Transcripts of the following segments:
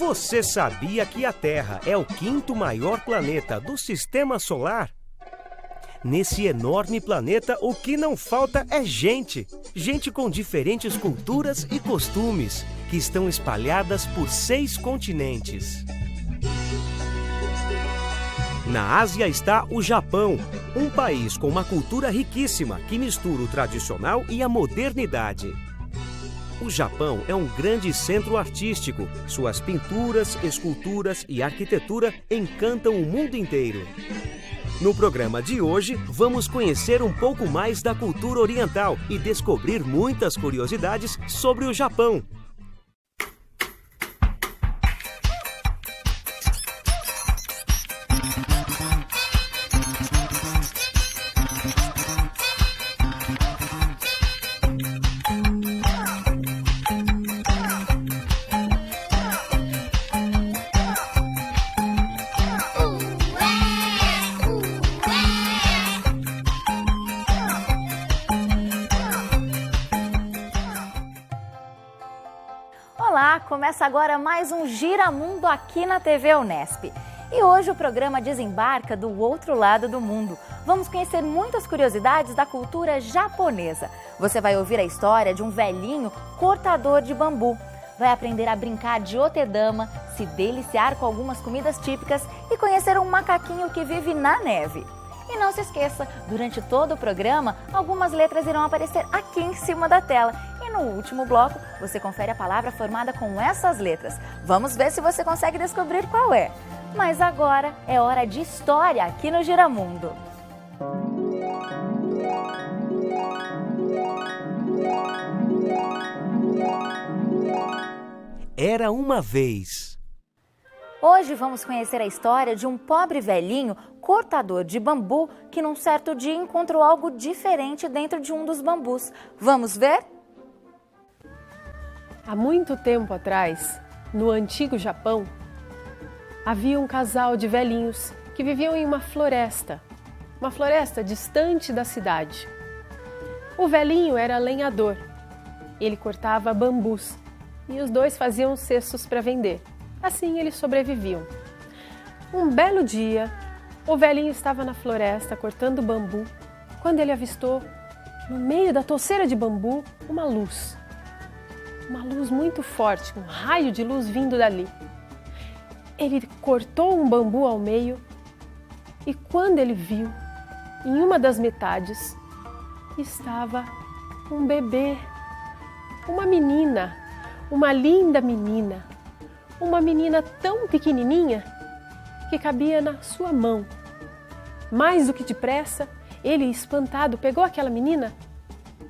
Você sabia que a Terra é o quinto maior planeta do Sistema Solar? Nesse enorme planeta, o que não falta é gente. Gente com diferentes culturas e costumes, que estão espalhadas por 6 continentes. Na Ásia está o Japão, um país com uma cultura riquíssima que mistura o tradicional e a modernidade. O Japão é um grande centro artístico. Suas pinturas, esculturas e arquitetura encantam o mundo inteiro. No programa de hoje, vamos conhecer um pouco mais da cultura oriental e descobrir muitas curiosidades sobre o Japão. Olá, começa agora mais um Giramundo aqui na TV Unesp. E hoje o programa desembarca do outro lado do mundo. Vamos conhecer muitas curiosidades da cultura japonesa. Você vai ouvir a história de um velhinho cortador de bambu. Vai aprender a brincar de otedama, se deliciar com algumas comidas típicas e conhecer um macaquinho que vive na neve. E não se esqueça, durante todo o programa, algumas letras irão aparecer aqui em cima da tela. E no último bloco, você confere a palavra formada com essas letras. Vamos ver se você consegue descobrir qual é. Mas agora é hora de história aqui no Giramundo. Era uma vez. Hoje vamos conhecer a história de um pobre velhinho cortador de bambu que num certo dia encontrou algo diferente dentro de um dos bambus. Vamos ver? Há muito tempo atrás, no antigo Japão, havia um casal de velhinhos que viviam em uma floresta distante da cidade. O velhinho era lenhador, ele cortava bambus e os dois faziam cestos para vender. Assim eles sobreviviam. Um belo dia, o velhinho estava na floresta cortando bambu quando ele avistou, no meio da touceira de bambu, uma luz. Uma luz muito forte, um raio de luz vindo dali. Ele cortou um bambu ao meio e quando ele viu, em uma das metades, estava um bebê, uma menina, uma linda menina. Uma menina tão pequenininha que cabia na sua mão. Mais do que depressa, ele, espantado, pegou aquela menina,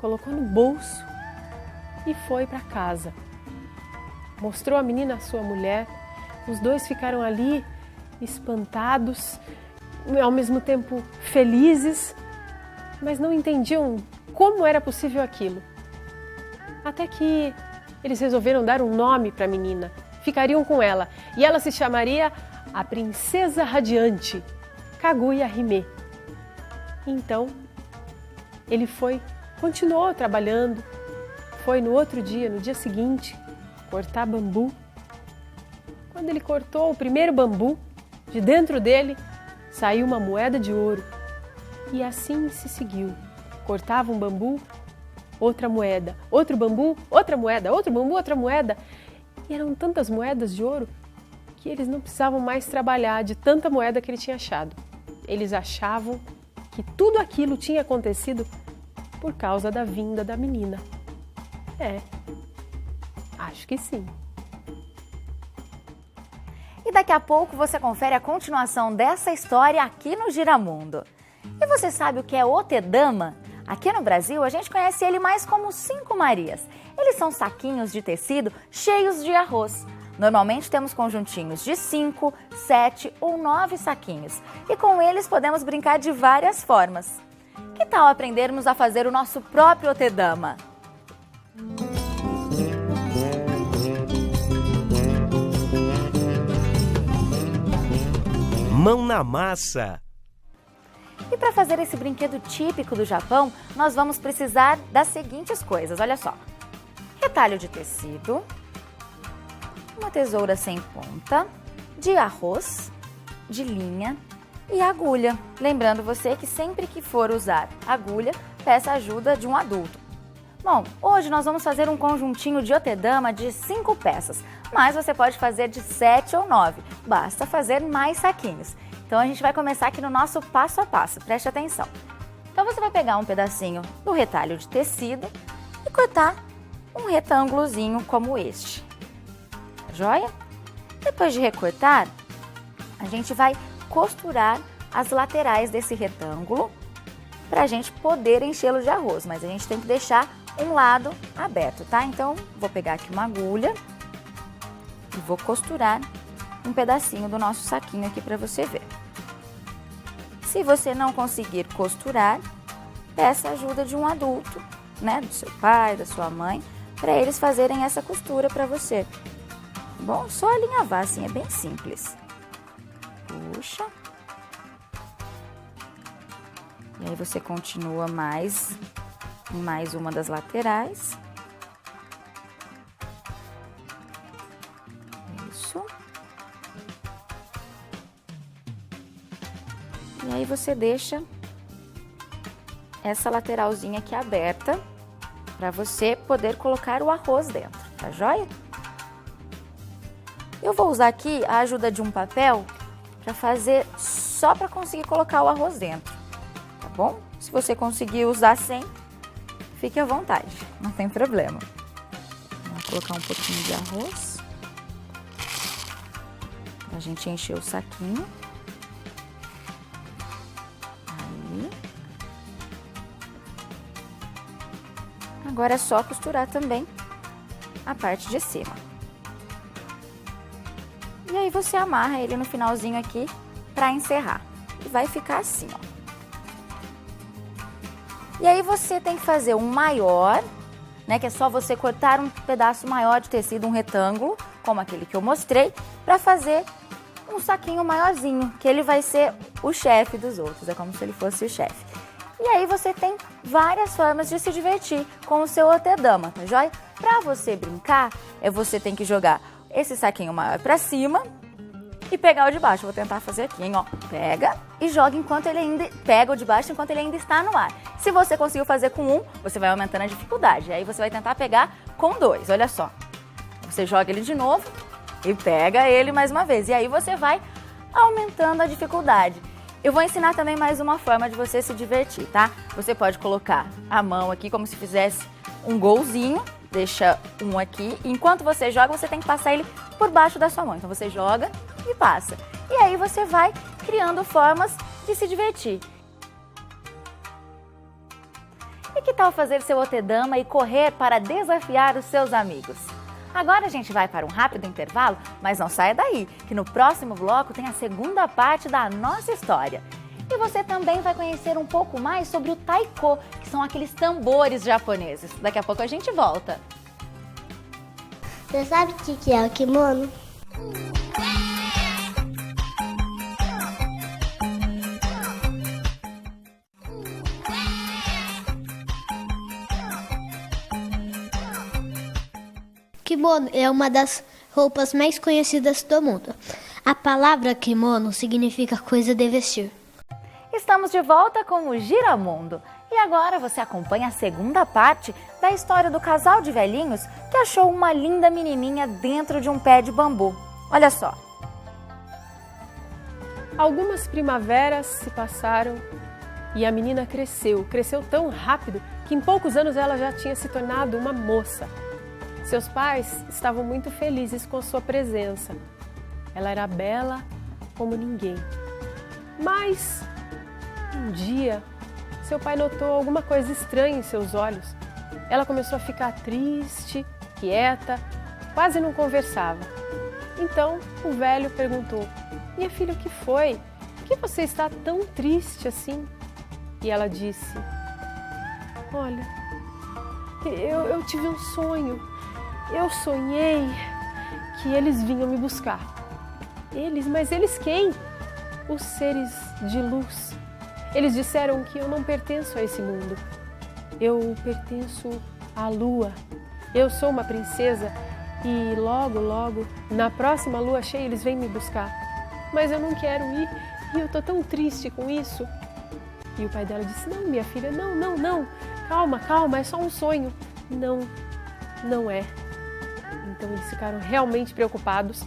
colocou no bolso e foi para casa. Mostrou a menina à sua mulher, os dois ficaram ali espantados, ao mesmo tempo felizes, mas não entendiam como era possível aquilo. Até que eles resolveram dar um nome para a menina. Ficariam com ela e ela se chamaria a Princesa Radiante, Kaguya Hime. Então, ele continuou trabalhando, foi no outro dia, no dia seguinte, cortar bambu. Quando ele cortou o primeiro bambu, de dentro dele saiu uma moeda de ouro. E assim se seguiu. Cortava um bambu, outra moeda, outro bambu, outra moeda, outro bambu, outra moeda. E eram tantas moedas de ouro que eles não precisavam mais trabalhar de tanta moeda que ele tinha achado. Eles achavam que tudo aquilo tinha acontecido por causa da vinda da menina. Acho que sim. E daqui a pouco você confere a continuação dessa história aqui no Giramundo. E você sabe o que é otedama? Aqui no Brasil, a gente conhece ele mais como 5 Marias. Eles são saquinhos de tecido cheios de arroz. Normalmente temos conjuntinhos de 5, 7 ou 9 saquinhos. E com eles podemos brincar de várias formas. Que tal aprendermos a fazer o nosso próprio otedama? Mão na massa. E para fazer esse brinquedo típico do Japão, nós vamos precisar das seguintes coisas, olha só. Retalho de tecido, uma tesoura sem ponta, de arroz, de linha e agulha. Lembrando você que sempre que for usar agulha, peça ajuda de um adulto. Bom, hoje nós vamos fazer um conjuntinho de otedama de 5 peças, mas você pode fazer de 7 ou 9, basta fazer mais saquinhos. Então a gente vai começar aqui no nosso passo a passo, preste atenção. Então você vai pegar um pedacinho do retalho de tecido e cortar um retângulozinho como este, tá joia? Depois de recortar, a gente vai costurar as laterais desse retângulo para a gente poder enchê-lo de arroz, mas a gente tem que deixar um lado aberto, tá? Então, vou pegar aqui uma agulha e vou costurar um pedacinho do nosso saquinho aqui para você ver. Se você não conseguir costurar, peça a ajuda de um adulto, né? Do seu pai, da sua mãe, para eles fazerem essa costura para você. Bom, só alinhavar assim, é bem simples. Puxa. E aí você continua mais uma das laterais. Isso. E aí você deixa essa lateralzinha aqui aberta para você poder colocar o arroz dentro, tá joia? Eu vou usar aqui a ajuda de um papel para fazer só para conseguir colocar o arroz dentro, tá bom? Se você conseguir usar sem, fique à vontade, não tem problema. Vou colocar um pouquinho de arroz para a gente encher o saquinho. Aí. Agora é só costurar também a parte de cima. E aí você amarra ele no finalzinho aqui para encerrar. E vai ficar assim, ó. E aí você tem que fazer um maior, né? Que é só você cortar um pedaço maior de tecido, um retângulo, como aquele que eu mostrei, para fazer um saquinho maiorzinho, que ele vai ser o chefe dos outros, é como se ele fosse o chefe. E aí você tem várias formas de se divertir com o seu otedama, tá joia? Para você brincar, você tem que jogar esse saquinho maior para cima e pegar o de baixo. Vou tentar fazer aqui, hein, ó. Pega e joga enquanto ele ainda... Pega o de baixo enquanto ele ainda está no ar. Se você conseguiu fazer com um, você vai aumentando a dificuldade. Aí você vai tentar pegar com 2, olha só. Você joga ele de novo e pega ele mais uma vez. E aí você vai aumentando a dificuldade. Eu vou ensinar também mais uma forma de você se divertir, tá? Você pode colocar a mão aqui como se fizesse um golzinho. Deixa um aqui. Enquanto você joga, você tem que passar ele por baixo da sua mão. Então você joga e passa. E aí você vai criando formas de se divertir. E que tal fazer seu otedama e correr para desafiar os seus amigos? Agora a gente vai para um rápido intervalo, mas não saia daí, que no próximo bloco tem a segunda parte da nossa história. E você também vai conhecer um pouco mais sobre o taiko, que são aqueles tambores japoneses. Daqui a pouco a gente volta. Você sabe o que é o kimono? Kimono é uma das roupas mais conhecidas do mundo. A palavra kimono significa coisa de vestir. Estamos de volta com o Giramundo. E agora você acompanha a segunda parte da história do casal de velhinhos que achou uma linda menininha dentro de um pé de bambu. Olha só. Algumas primaveras se passaram e a menina cresceu tão rápido que em poucos anos ela já tinha se tornado uma moça. Seus pais estavam muito felizes com sua presença. Ela era bela como ninguém. Mas um dia, seu pai notou alguma coisa estranha em seus olhos. Ela começou a ficar triste, quieta, quase não conversava. Então, o velho perguntou: "Minha filha, o que foi? Por que você está tão triste assim?" E ela disse: "Olha, eu tive um sonho. Eu sonhei que eles vinham me buscar." "Eles? Mas eles quem?" "Os seres de luz. Eles disseram que eu não pertenço a esse mundo. Eu pertenço à lua. Eu sou uma princesa E logo, na próxima lua cheia, eles vêm me buscar. Mas eu não quero ir e eu tô tão triste com isso. E o pai dela disse, não, minha filha, não, calma, é só um sonho. Não é. Então eles ficaram realmente preocupados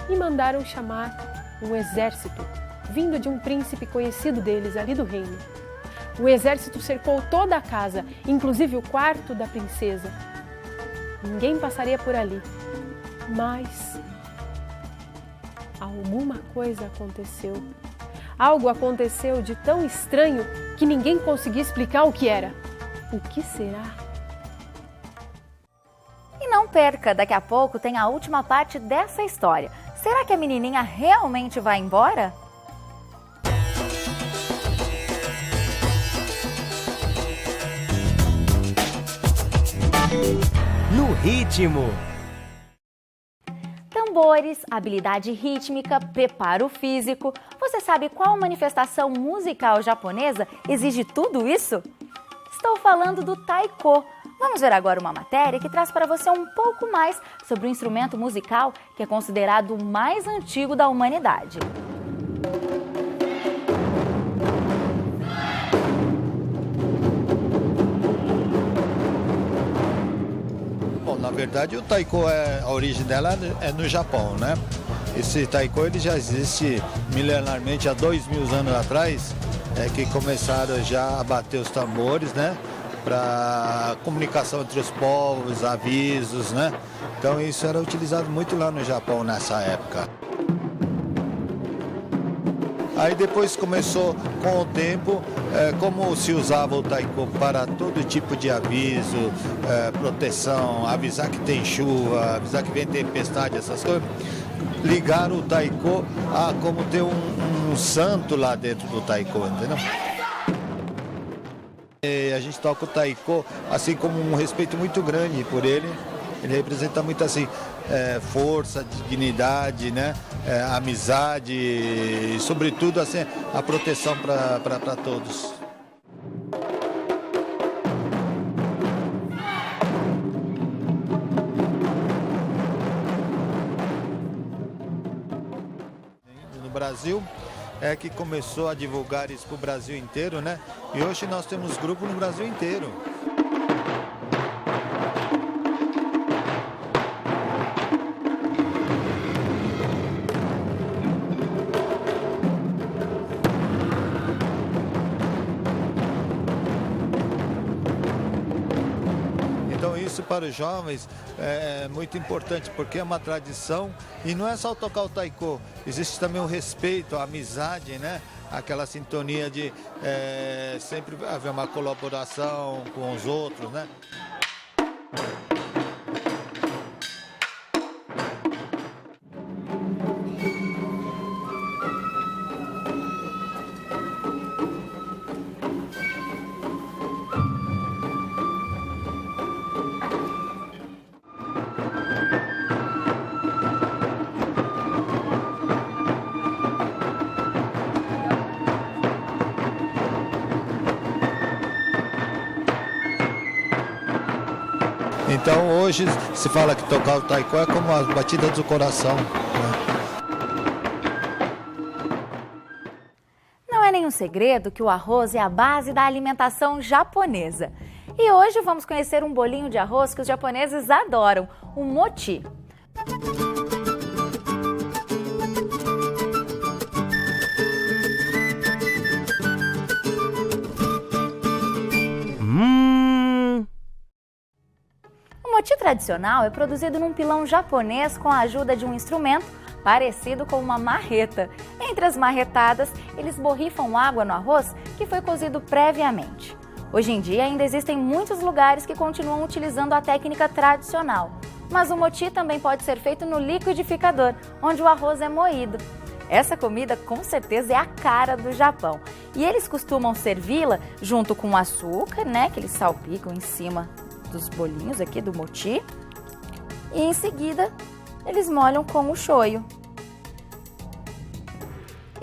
e mandaram chamar um exército, vindo de um príncipe conhecido deles ali do reino. O exército cercou toda a casa, inclusive o quarto da princesa. Ninguém passaria por ali, mas alguma coisa aconteceu. Algo aconteceu de tão estranho que ninguém conseguia explicar o que era. O que será? E não perca, daqui a pouco tem a última parte dessa história. Será que a menininha realmente vai embora? No ritmo. Tambores, habilidade rítmica, preparo físico. Você sabe qual manifestação musical japonesa exige tudo isso? Estou falando do taiko. Vamos ver agora uma matéria que traz para você um pouco mais sobre o instrumento musical que é considerado o mais antigo da humanidade. Na verdade, o taiko, a origem dela é no Japão, né? Esse taiko ele já existe milenarmente há 2000 anos atrás, que começaram já a bater os tambores, né? Para comunicação entre os povos, avisos, né? Então isso era utilizado muito lá no Japão nessa época. Aí depois começou com o tempo, como se usava o taiko para todo tipo de aviso, proteção, avisar que tem chuva, avisar que vem tempestade, essas coisas, ligaram o taiko a como ter um santo lá dentro do taiko, entendeu? E a gente toca o taiko assim como um respeito muito grande por ele. Ele representa muito assim, força, dignidade, né? Amizade e, sobretudo, assim, a proteção para todos. No Brasil é que começou a divulgar isso para o Brasil inteiro, né? E hoje nós temos grupo no Brasil inteiro. Então isso para os jovens é muito importante, porque é uma tradição e não é só tocar o taiko, existe também o respeito, a amizade, né? Aquela sintonia de sempre haver uma colaboração com os outros, né? Então hoje se fala que tocar o taiko é como a batida do coração. Não é nenhum segredo que o arroz é a base da alimentação japonesa. E hoje vamos conhecer um bolinho de arroz que os japoneses adoram, o mochi. O mochi tradicional é produzido num pilão japonês com a ajuda de um instrumento parecido com uma marreta. Entre as marretadas, eles borrifam água no arroz que foi cozido previamente. Hoje em dia ainda existem muitos lugares que continuam utilizando a técnica tradicional, mas o mochi também pode ser feito no liquidificador, onde o arroz é moído. Essa comida com certeza é a cara do Japão e eles costumam servi-la junto com açúcar, né, que eles salpicam em cima dos bolinhos aqui do mochi, e em seguida eles molham com o shoyu.